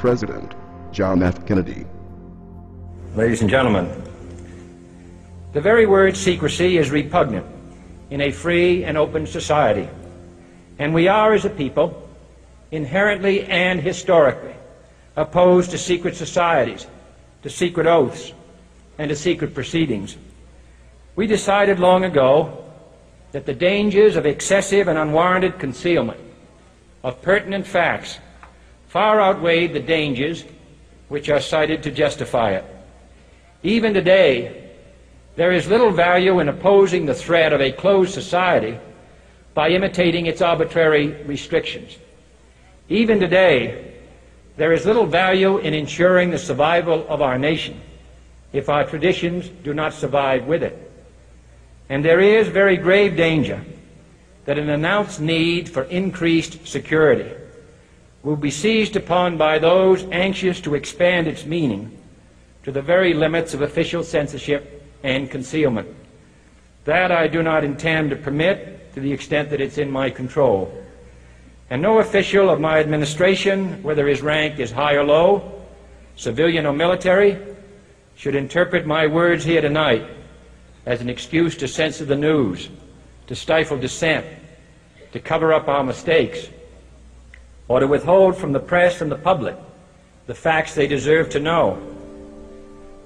President John F. Kennedy. Ladies and gentlemen, the very word secrecy is repugnant in a free and open society, and we are, as a people, inherently and historically opposed to secret societies, to secret oaths, and to secret proceedings. We decided long ago that the dangers of excessive and unwarranted concealment of pertinent facts far outweighed the dangers which are cited to justify it. Even today, there is little value in opposing the threat of a closed society by imitating its arbitrary restrictions. Even today, there is little value in ensuring the survival of our nation if our traditions do not survive with it. And there is very grave danger that an announced need for increased security will be seized upon by those anxious to expand its meaning to the very limits of official censorship and concealment. That I do not intend to permit to the extent that it's in my control. And no official of my administration, whether his rank is high or low, civilian or military, should interpret my words here tonight as an excuse to censor the news, to stifle dissent, to cover up our mistakes, or to withhold from the press and the public the facts they deserve to know.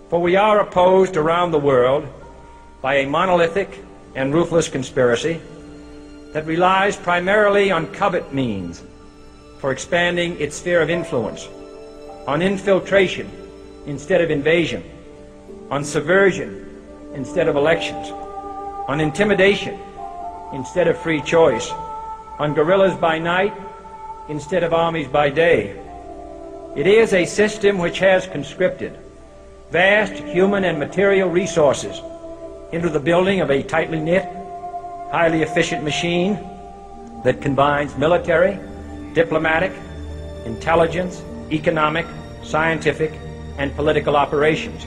For we are opposed around the world by a monolithic and ruthless conspiracy that relies primarily on covert means for expanding its sphere of influence, on infiltration instead of invasion, on subversion instead of elections, on intimidation instead of free choice, on guerrillas by night instead of armies by day. It is a system which has conscripted vast human and material resources into the building of a tightly knit, highly efficient machine that combines military, diplomatic, intelligence, economic, scientific, and political operations.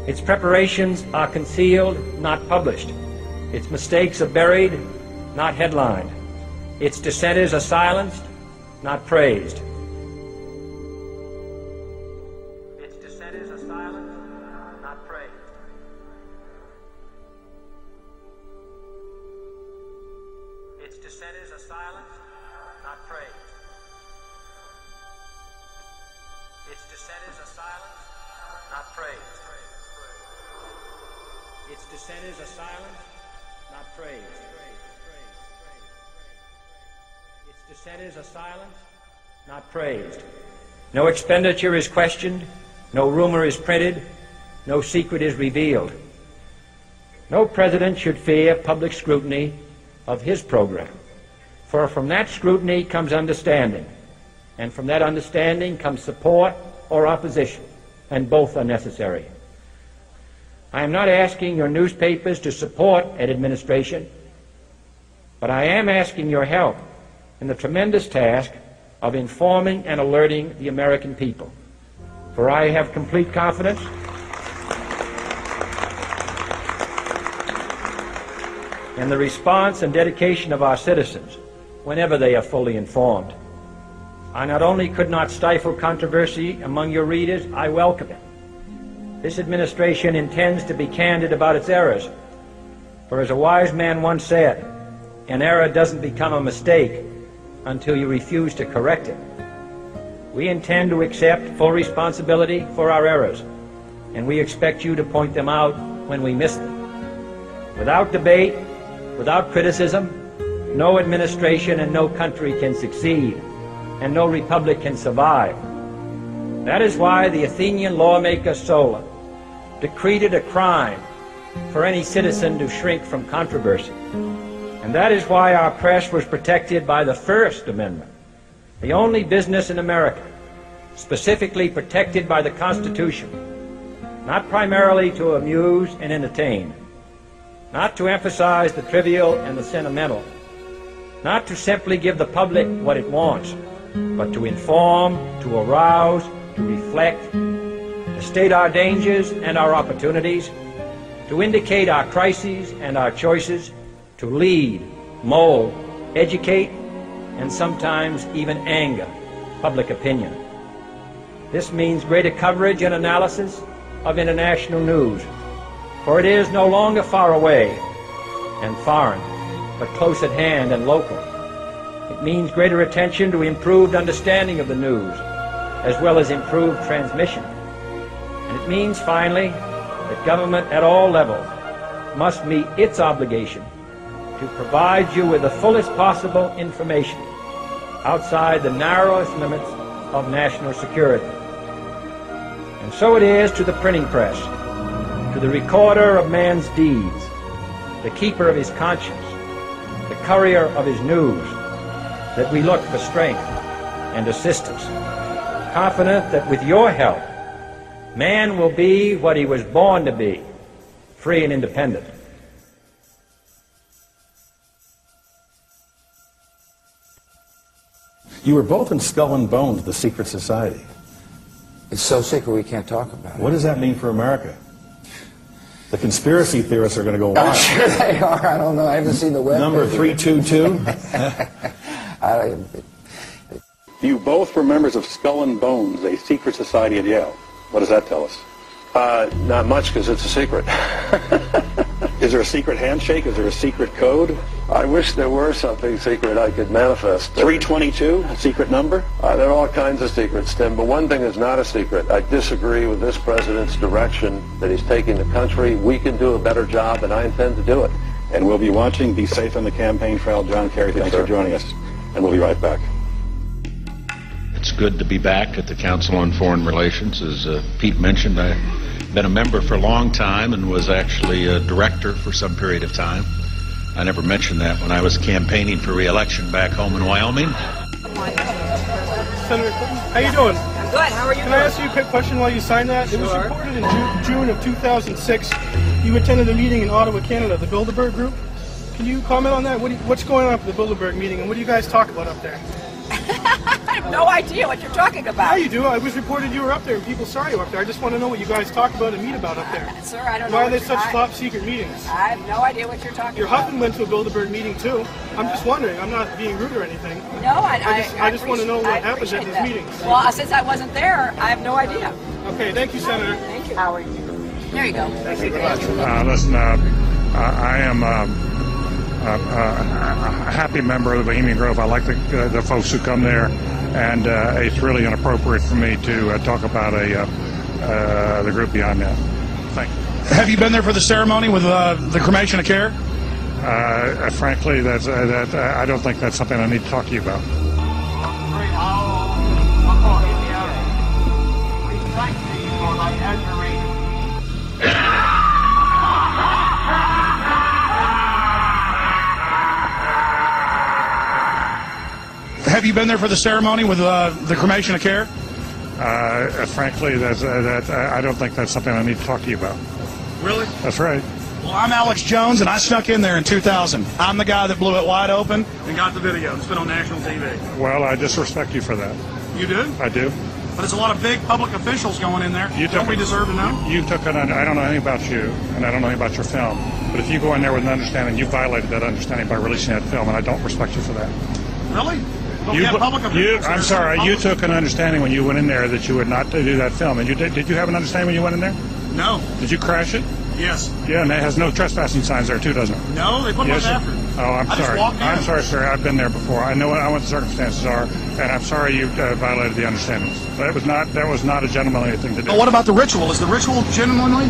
Its preparations are concealed, not published. Its mistakes are buried, not headlined. Its dissenters are silenced, not praised. Its dissenters are silenced, not praised. Its dissenters are silenced, not praised. Its dissenters are silenced, not praised. Its dissenters are silenced, not praised. Its dissenters are silenced, not praised. No expenditure is questioned, no rumor is printed, no secret is revealed. No president should fear public scrutiny of his program, for from that scrutiny comes understanding, and from that understanding comes support or opposition, and both are necessary. I am not asking your newspapers to support an administration, but I am asking your help in the tremendous task of informing and alerting the American people. For I have complete confidence in the response and dedication of our citizens whenever they are fully informed. I not only could not stifle controversy among your readers, I welcome it. This administration intends to be candid about its errors. For as a wise man once said, an error doesn't become a mistake until you refuse to correct it. We intend to accept full responsibility for our errors, and we expect you to point them out when we miss them. Without debate, without criticism, no administration and no country can succeed, and no republic can survive. That is why the Athenian lawmaker Solon decreed it a crime for any citizen to shrink from controversy. And that is why our press was protected by the First Amendment, the only business in America specifically protected by the Constitution, not primarily to amuse and entertain, not to emphasize the trivial and the sentimental, not to simply give the public what it wants, but to inform, to arouse, to reflect, to state our dangers and our opportunities, to indicate our crises and our choices, to lead, mold, educate, and sometimes even anger public opinion. This means greater coverage and analysis of international news, for it is no longer far away and foreign, but close at hand and local. It means greater attention to improved understanding of the news, as well as improved transmission. And it means, finally, that government at all levels must meet its obligation to provide you with the fullest possible information outside the narrowest limits of national security. And so it is to the printing press, to the recorder of man's deeds, the keeper of his conscience, the courier of his news, that we look for strength and assistance, confident that with your help, man will be what he was born to be, free and independent. You were both in Skull and Bones, the secret society. It's so secret we can't talk about it. What does that mean for America? The conspiracy theorists are going to go wild. I'm sure they are. I don't know. I haven't seen the web. Number 322? You both were members of Skull and Bones, a secret society at Yale. What does that tell us? Not much, because it's a secret. Is there a secret handshake? Is there a secret code? I wish there were something secret I could manifest. 322, a secret number? There are all kinds of secrets, Tim, but one thing is not a secret. I disagree with this president's direction that he's taking the country. We can do a better job, and I intend to do it. And we'll be watching. Be safe on the campaign trail. John Kerry, thanks for joining us. And we'll be right back. It's good to be back at the Council on Foreign Relations. As Pete mentioned, I've been a member for a long time and was actually a director for some period of time. I never mentioned that when I was campaigning for re-election back home in Wyoming. Senator Clinton, how you doing? I'm good. How are you? Can I ask you a quick question while you signed that? Sure. It was reported in June of 2006 you attended a meeting in Ottawa, Canada, the Bilderberg Group. Can you comment on that? What's going on with the Bilderberg meeting, and what do you guys talk about up there? I have no idea what you're talking about. Yeah, you do. I was reported you were up there and people saw you up there. I just want to know what you guys talk about and meet about up there. Sir, I don't know. Why are they such top secret meetings? I have no idea what you're talking Your about. husband went to a Bilderberg meeting too. I'm just wondering. I'm not being rude or anything. No, I just want to know what happens at these meetings. Well, since I wasn't there, I have no idea. Okay, thank you, Senator. Thank you. Howard. There you go. Thank you very much. Listen, I am a happy member of the Bohemian Grove. I like the folks who come there, and it's really inappropriate for me to talk about the group beyond that. Thank you. Have you been there for the ceremony with the cremation of care? Frankly, I don't think that's something I need to talk to you about. Have you been there for the ceremony with the cremation of care? Frankly, I don't think that's something I need to talk to you about. Really? That's right. Well, I'm Alex Jones, and I snuck in there in 2000. I'm the guy that blew it wide open and got the video. It's been on national TV. Well, I disrespect you for that. You do? I do. But there's a lot of big public officials going in there. Don't we deserve to know? I don't know anything about you, and I don't know anything about your film. But if you go in there with an understanding, you violated that understanding by releasing that film, and I don't respect you for that. Really? But we have public officials. I'm sorry. You took an understanding when you went in there that you would not do that film. And did you have an understanding when you went in there? No. Did you crash it? Yes. Yeah, and it has no trespassing signs there too, doesn't it? No, they put yes, one after. Oh, I'm sorry. I'm sorry, sir. I've been there before. I know what the circumstances are, and I'm sorry you violated the understandings. That was not a gentlemanly thing to do. But what about the ritual? Is the ritual gentlemanly?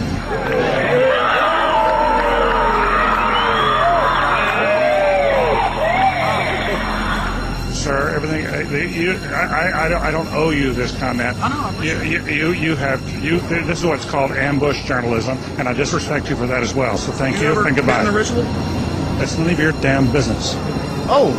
Sir, everything. I don't owe you this comment. I know. This is what's called ambush journalism, and I disrespect you for that as well. So thank you and goodbye. In the ritual? That's none of your damn business. Oh.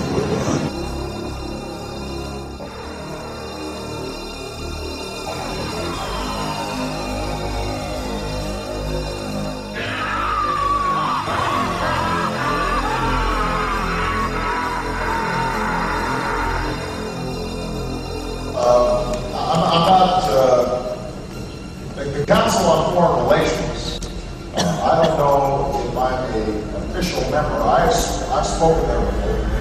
The Council on Foreign Relations, I don't know if I'm an official member. I've spoken there before.